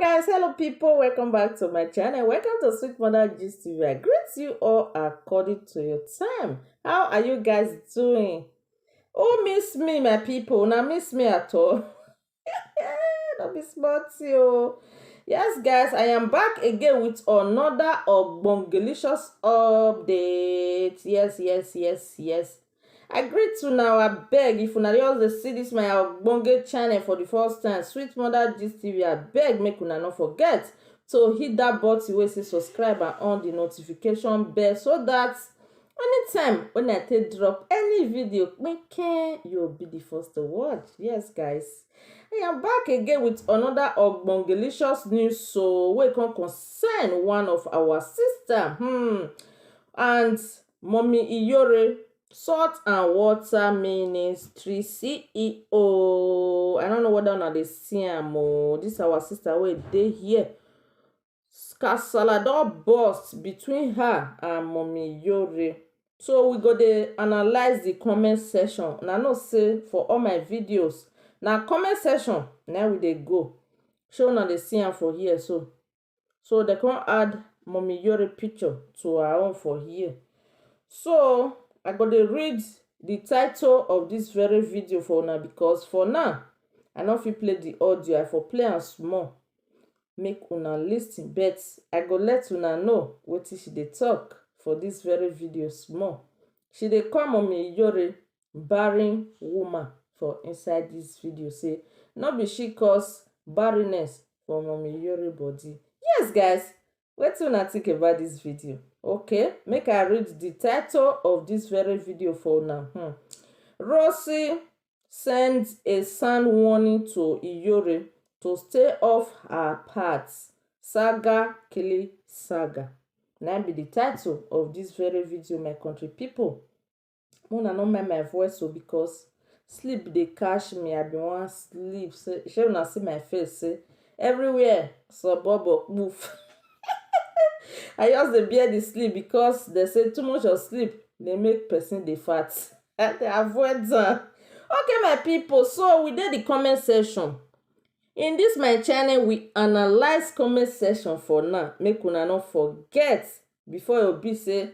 Guys, hello people, welcome back to my channel. Welcome to Sweet Mother Gist TV. I greet you all according to your time. How are you guys doing? Oh, miss me, my people. Now miss me at all. Don't be smart, you. Yes, guys, I am back again with another delicious update. Yes. I greet you now. I beg, if una just see this my ogbonge channel for the first time, Sweet Mother Gist TV, I beg make una not forget to hit that button wey say subscribe and on the notification bell so that anytime when I take drop any video, you'll be the first to watch. Yes, guys, I am back again with another delicious news, so we can concern one of our sister and mommy Iyore, Salt and Water Ministry CEO. I don't know whether una dey see am o. This our sister wey dey here. Casala don burst between her and mommy Iyore. So we go dey analyze the comment section. Una know say for all my videos, na comment section na we dey go. Shey una dey see am for here so. So they come add mommy Iyore picture to her own for here. So I go dey read the title of this very video for una because for now I no fit play the audio. I for play am small make una lis ten, but I go let una know wetin she dey talk for this very video small. She dey call mommy Iyore barren woman for inside this video, say no be she cause barrenness for mommy Iyore body. Yes, guys, wetin una think about this video? Okay, make I read the title of this very video for now. Rossy sends a sound warning to Iyore to stay off her path. Saga Kili Saga. Now be the title of this very video, my country people. Una no mind my voice so because sleep dey catch me. I been wan sleep. Shey una see my face, say everywhere suburb poof. I just dey bear the sleep because they say too much of sleep dey make person dey fat. I dey avoid that. Okay, my people, so we did the comment section. In this my channel, we analyze comment section for now. Make una not forget before you be say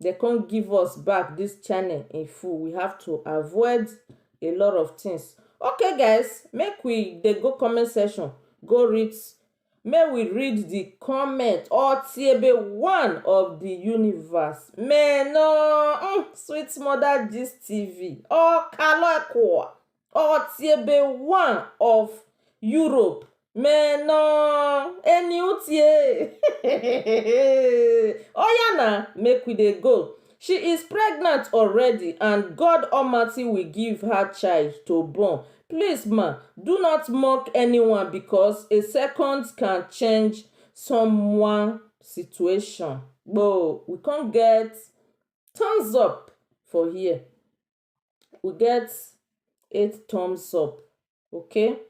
they can't give us back this channel in full. We have to avoid a lot of things. Okay, guys, make we dey go comment section, go read. May we read the comment or TB one of the universe. May no Sweet Mother Gist TV or Kalakwa or TB one of Europe. May no any utie. Oh yana, make we dey go. She is pregnant already and God Almighty will give her child to born. Please, ma, do not mock anyone because a second can change someone's situation. But we can't get thumbs up for here. We get 8 thumbs up. Okay?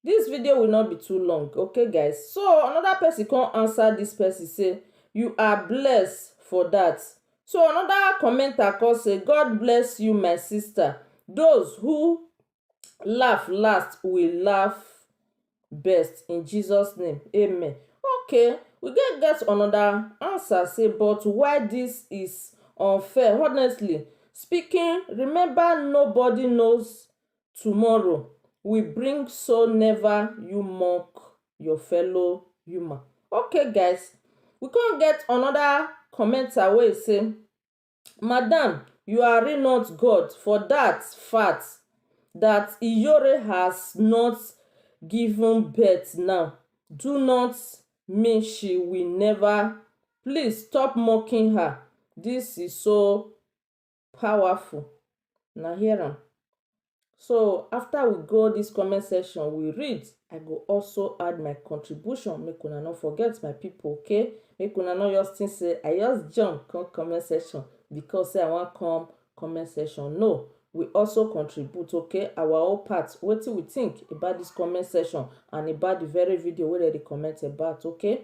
This video will not be too long. Okay, guys? So, another person can't answer this person, say, you are blessed for that. So, another commenter can say, God bless you, my sister. Those who laugh last will laugh best in Jesus' name. Amen. Okay, we get another answer, say, but why this is unfair? Honestly speaking, remember nobody knows tomorrow will bring, so never you mock your fellow human. Okay, guys, we can't get another commenter where say, madam, you are really not God for that fact that Iyore has not given birth now. Do not mean she will never. Please stop mocking her. This is so powerful. Now hear am. So after we go this comment section, we read. I go also add my contribution. Make una not forget, my people, okay? Make una not just think say I just jump come comment section because say I want come comment section. No. We also contribute, okay, our own part. What do we think about this comment section and about the very video where they comment about, okay?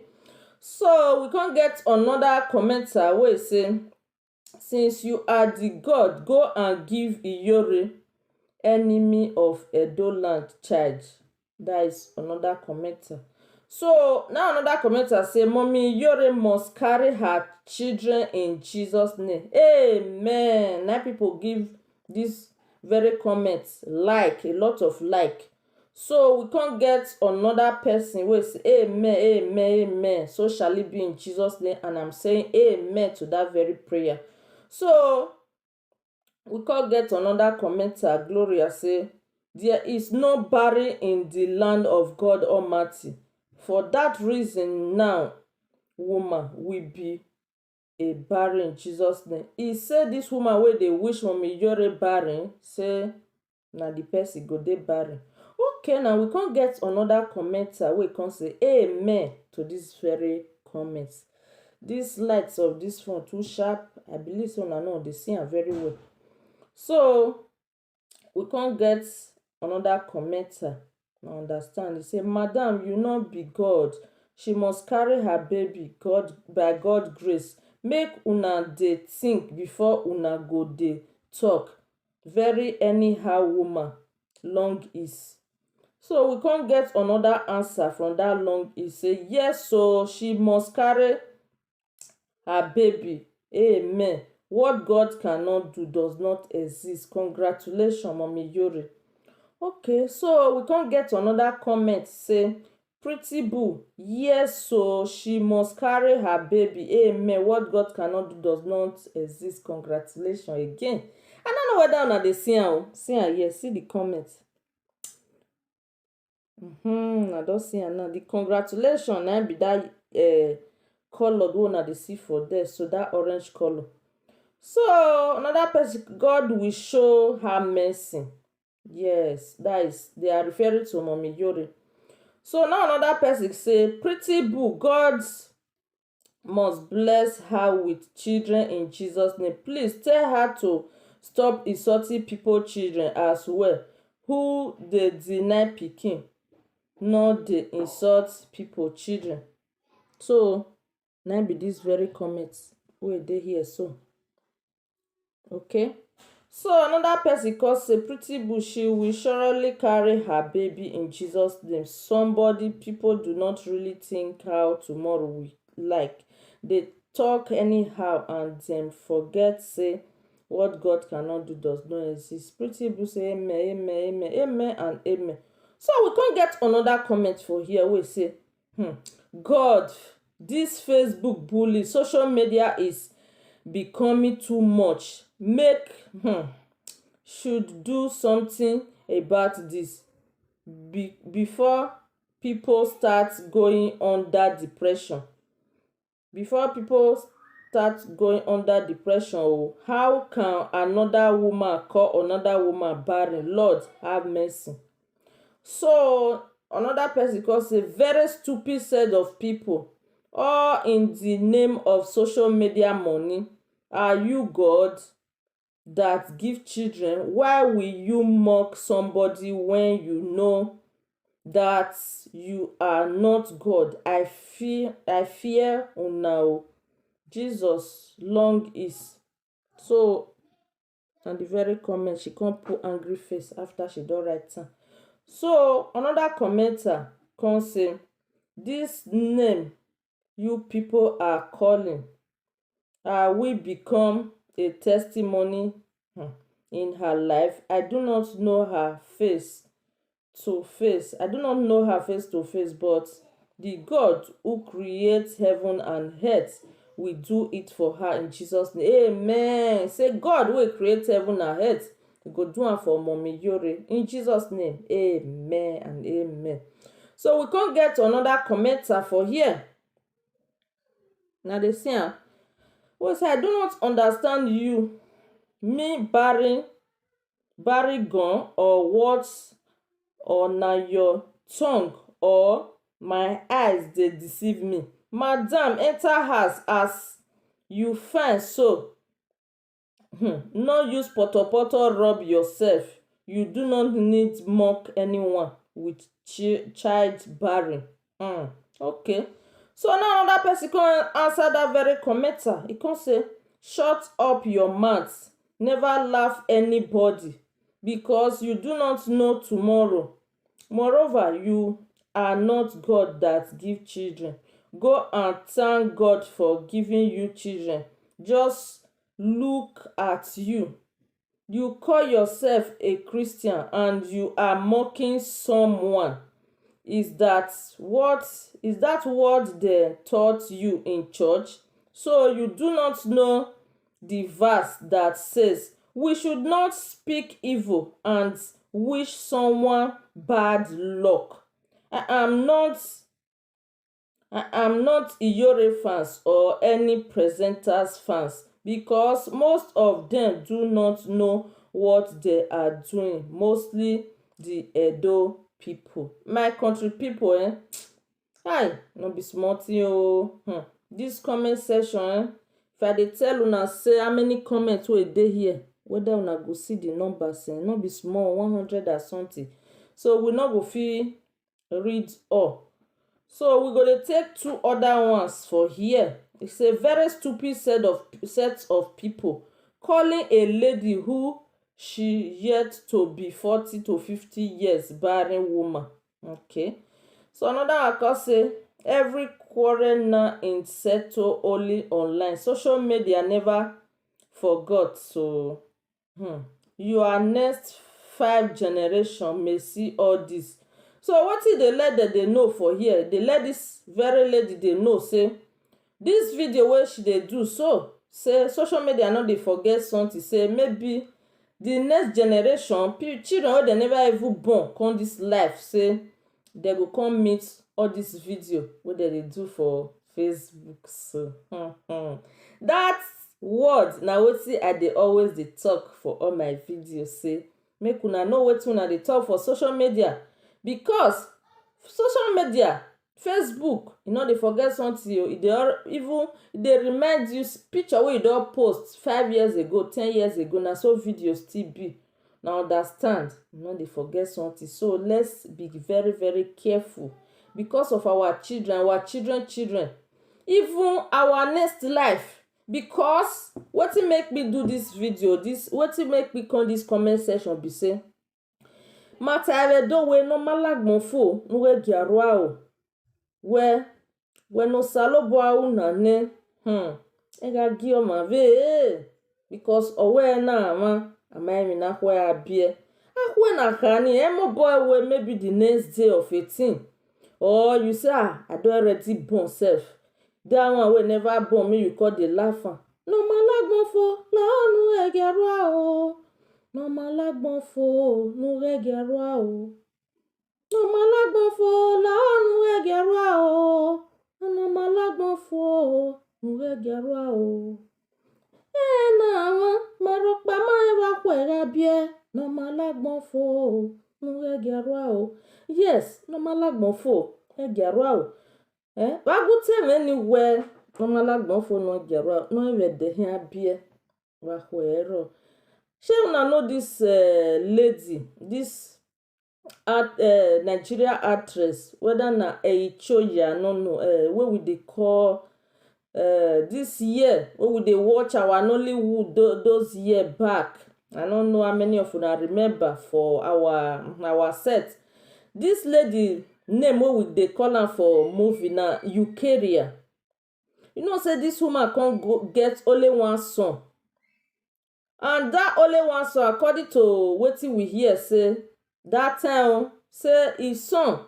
So we can't get another commenter where say, since you are the God, go and give Iyore enemy of Edo land child. That is another commenter. So now another commenter say, Mommy Iyore must carry her children in Jesus' name. Amen. Now people give this very comment like, a lot of like. So we can't get another person wey say amen, amen, amen. So shall it be in Jesus' name. And I'm saying amen to that very prayer. So we can't get another commenter, Gloria, say, there is no barren in the land of God Almighty. For that reason now, woman will be a barren in Jesus' name. He say this woman wey dey wish Mommy Iyore barren, say na the person go dey barren. Okay, now we can't get another commenter wey come say amen to this very comment. These lights of this phone too sharp. I believe so una know dey see am very well. So we can't get another commenter. I understand. He say, Madam, you no be God. She must carry her baby God by God grace. Make una dey think before una go dey talk. Very anyhow woman. Long is. So we can't get another answer from that long is. Say yes, so she must carry her baby. Amen. What God cannot do does not exist. Congratulations, Mommy Iyore. Okay, so we can't get another comment say, pretty boo, yes, so she must carry her baby. Amen. What God cannot do does not exist. Congratulations again. I don't know whether una dey see am. See am here. See the comment. I don see am now. The congratulations na be that color wey una dey see for there. So that orange color. So another person, God will show her mercy. Yes, that is, they are referring to Mommy Iyore. So now another person say, pretty boo, God must bless her with children in Jesus' name. Please tell her to stop insulting people children as well. Who dey deny pikin, no dey insult people children. So na be this very comment wey dey here so. Okay. So another person called say, pretty boo, she will surely carry her baby in Jesus' name. Somebody, people do not really think how tomorrow will like. They talk anyhow and then forget say what God cannot do does not exist. Pretty boo say amen, amen, amen, amen, and amen. So we can't get another comment for here. We say, God, this Facebook bully, social media is becoming too much. Make should do something about this before people start going under depression. Before people start going under depression, how can another woman call another woman barren? Lord, have mercy. So another person calls a very stupid set of people, all in the name of social media money. Are you God that give children? Why will you mock somebody when you know that you are not God? I fear now. Jesus long is. So and the very comment, she can't put angry face after she don write am. So another commenter come say, this name you people are calling will become a testimony in her life. I do not know her face to face. I do not know her face to face, but the God who creates heaven and earth will do it for her in Jesus' name. Amen. Say God will create heaven and earth. He go do am for Mommy Iyore in Jesus' name. Amen and amen. So we can't get another commenter for here. Now they say, well, say, I do not understand you. Me barren gone or what? Or na your tongue or my eyes dey deceive me? Madam, enter house as you fine so. No use poto rub yourself. You do not need mock anyone with child barren. Okay. So now another person can answer that very commenter. He can say, shut up your mouth. Never laugh anybody because you do not know tomorrow. Moreover, you are not God that give children. Go and thank God for giving you children. Just look at you. You call yourself a Christian and you are mocking someone. Is that what they taught you in church? So you do not know the verse that says we should not speak evil and wish someone bad luck. I am not Iyore fans or any presenters fans, because most of them do not know what they are doing. Mostly the Edo people. My country people, hi, no be small thing o. This comment section, if I dey tell una say how many comments wey dey here, whether una go see the numbers, no be small, 100 or something. So we no go fit read all. So we go to take two other ones for here. It's a very stupid set of people calling a lady who she yet to be 40 to 50 years barren woman. Okay. So another one can say every quarrel now in settle only online. Social media never forgot. So your next 5 generation may see all this. So what wetin dey let dem dey know for here, dey let this very lady dey know say this video wey she dey do, so say social media no dey forget something, say maybe the next generation children wey dem never even born come this life, say dem go come meet all this video wey dem dey do for Facebook. So that word na wetin I dey always dey talk for all my videos, say make una know wetin una dey talk for social media, because social media, Facebook, you no dey forget something o. E dey remind you picture wey you don post 5 years ago, 10 years ago, na so video still be. Now understand, you no dey forget something. So let's be very very careful because of our children, even our next life. Because wetin make me do this video, wetin make me come this comment section be say mataredo we no malagbonfo nwe giarwao we no salobwa unane ega gio mave because owe na ama mi na hwe abie ahwe na kani emo boy we maybe the next day of 18, or you say I don already born self, that one we never born me you call the laugher. No malagbonfo la nu egiarwao, no malagbonfo nu egiarwao, no malagbonfo la nu egiarwao, no malagbonfo nu egiarwao. Na marokpa ma eva kwera bie, no malagbonfo nu egiarwao. Yes, no malagbonfo egiarwao. Bagute anywhere, no malagbonfo nu egiarwao, no even de here bie wa kwero. Shey una know this lady, this Nigeria actress, whether na Iyore, I no know, wey we dey call this year, wey we dey watch our Nollywood those year back. I don't know how many of una remember for our set. This lady name wey we dey call am for movie na Iyore. You know say this woman come go get only one son. And that only one son, according to wetin we hear, say that time say his son,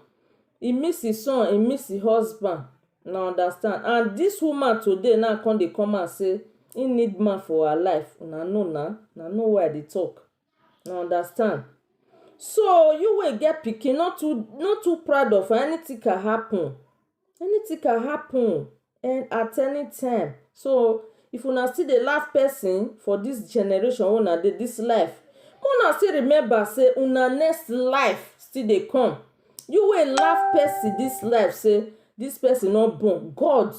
he miss his son, he miss his husband. Now understand. And this woman today now come dey come and say he need man for her life. Una know know why they talk. Now understand. So you will get pikin, not too proud of her. Anything can happen. Anything can happen and at any time. So if una still dey laugh person for this generation, una dey this life, una still remember say una next life still dey come. You will laugh person this life, say this person not born. God,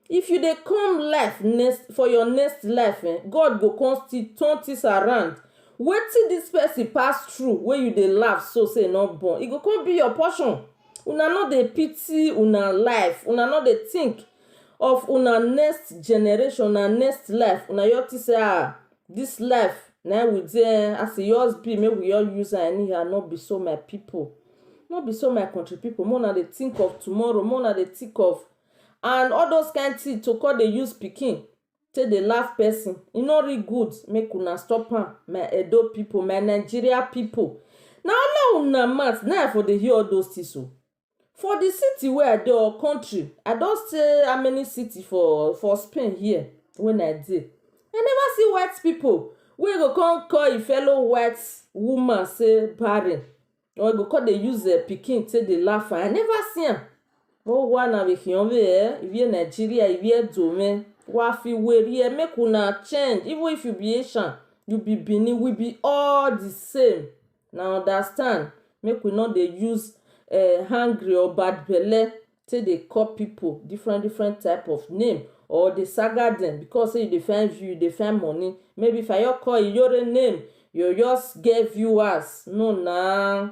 if you dey come life next for your next life, God go come still turn things around. Wetin this person pass through wey you dey laugh so say not born, e go come be your portion. Una no dey pity una life, una no dey think of una next generation, una next life. Una just say this life Now we say as e yours be, make we all use am anyhow. Not be so, my people. Not be so, my country people. More na dey think of tomorrow. More na dey think of, and all those kind things to call dey use pikin take dey laugh person. E no really good. Make una stop am, my Edo people, my Nigeria people. Na only una mouth na for dey hear all those things o. For the city where I dey or country, I don stay how many city for Spain here when I dey. I never see white people wey go come call a fellow white woman say barren, or go come dey use pikin take dey laugh am. I never see am. Oh, one na wekion we if you Nigeria, if you Dome, wa fi weri make una change. Even if you be Asian, you be Benin, we be all the same. Now understand? Make we not dey use hungry or bad belle take dey call people different type of name, or dey saga them because say you dey find view, you dey find money. Maybe if I call Iyore name, you just get viewers. No na.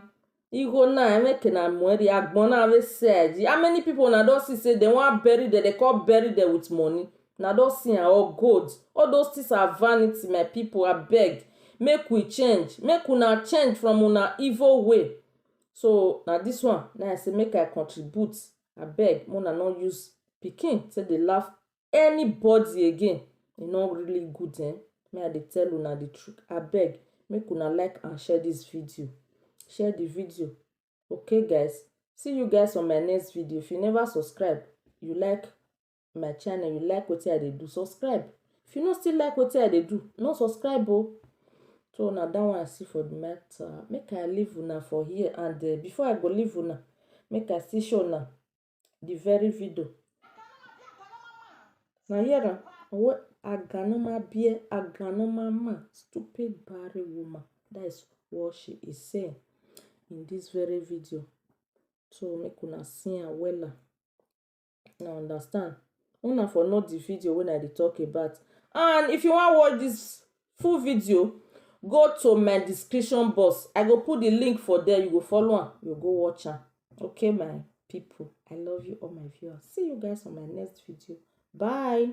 Igo na make na money agbona we say. How many people na don see say they want bury them, they call bury them with money. Na don see all gold. All those things are vanity, my people. I beg, make we change. Make una change from una evil way. So na this one, na I say make I contribute. I beg, una not use pikin say they laugh anybody again. E not really good, eh? May I dey tell una the truth. I beg, make una like and share this video. Share the video. Okay, guys. See you guys on my next video. If you never subscribe, you like my channel, you like what I dey do, subscribe. If you no still like what I dey do, no subscribe oh. So na that one I see for the matter. Make I leave una for here, and before I go leave una, make I still show una the very video. Now here what aganoma beer, aganoma man, stupid barren woman. That is what she is saying in this very video. So make una see am wella. Now understand? Una for know the video when I dey talk about. And if you want watch this full video, go to my description box. I go put the link for there. You go follow am, you go watch am. Okay, my people. I love you all my viewers. See you guys on my next video. Bye.